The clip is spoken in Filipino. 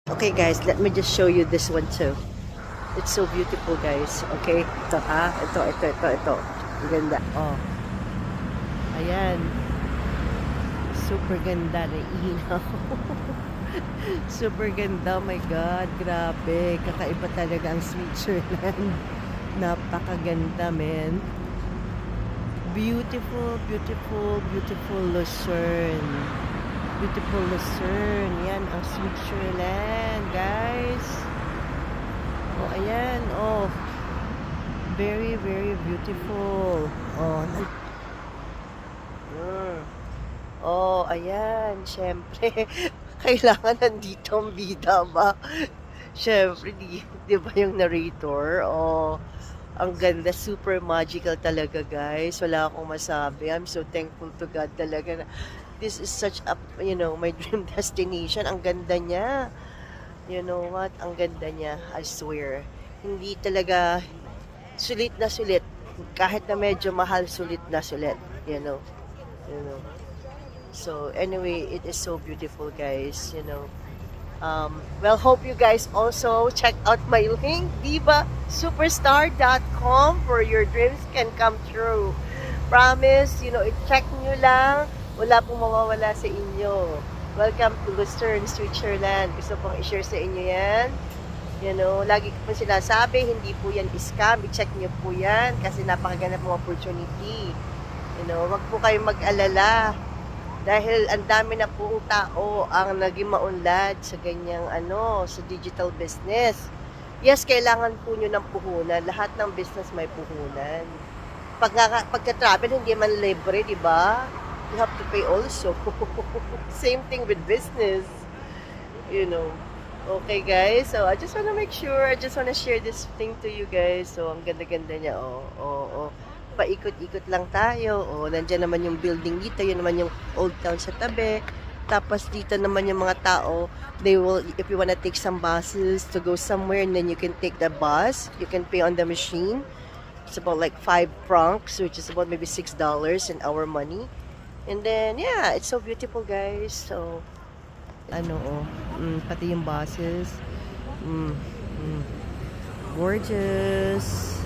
Okay guys, let me just show you this one too. It's so beautiful guys. Okay, ito ha. Ito. Ang ganda. Oh, ayan. Super ganda na ilaw. Super ganda. Oh my God, grabe. Kakaiba talaga ang Switzerland. Napakaganda, men. Beautiful, beautiful, beautiful Lucerne. Beautiful Lucerne. Yan ang Switzerland, guys. Oh, ayan. Oh, very, very beautiful. Oh, oh, ayan. Siyempre, kailangan nandito ang bida ba? Siyempre, di ba yung narrator? Oh, ang ganda, super magical talaga guys. Wala akong masabi. I'm so thankful to God talaga na this is such a, my dream destination. Ang ganda niya. You know what? Ang ganda niya. I swear. Hindi talaga sulit na sulit. Kahit na medyo mahal, sulit na sulit. You know. So anyway, it is so beautiful guys. Well, hope you guys also check out my link, divasuperstar.com, for your dreams can come true. Promise, i-check nyo lang. Wala pong mawawala sa inyo. Welcome to Lucerne, Switzerland. Gusto pong i-share sa inyo yan. Lagi ko po sinasabi, hindi po yan scam. I-check nyo po yan kasi napakaganda pong opportunity. Wag po kayong mag-alala. Dahil ang dami na pong tao ang naging maunlad sa ganyang sa digital business. Yes, kailangan po nyo ng puhunan. Lahat ng business may puhunan. Pagka-travel, hindi man libre, di ba? You have to pay also. Same thing with business. Okay, guys. So, I just wanna make sure, I just wanna share this thing to you guys. So, ang ganda-ganda niya. Oh. Paikot-ikot lang tayo. Nandiyan naman yung building dito. Yun naman yung old town sa tabi. Tapos dito naman yung mga tao, they will, if you wanna take some buses to go somewhere, and then you can take the bus. You can pay on the machine. It's about like 5 francs, which is about maybe $6 in our money. And then, yeah, it's so beautiful, guys. So, pati yung buses. Gorgeous.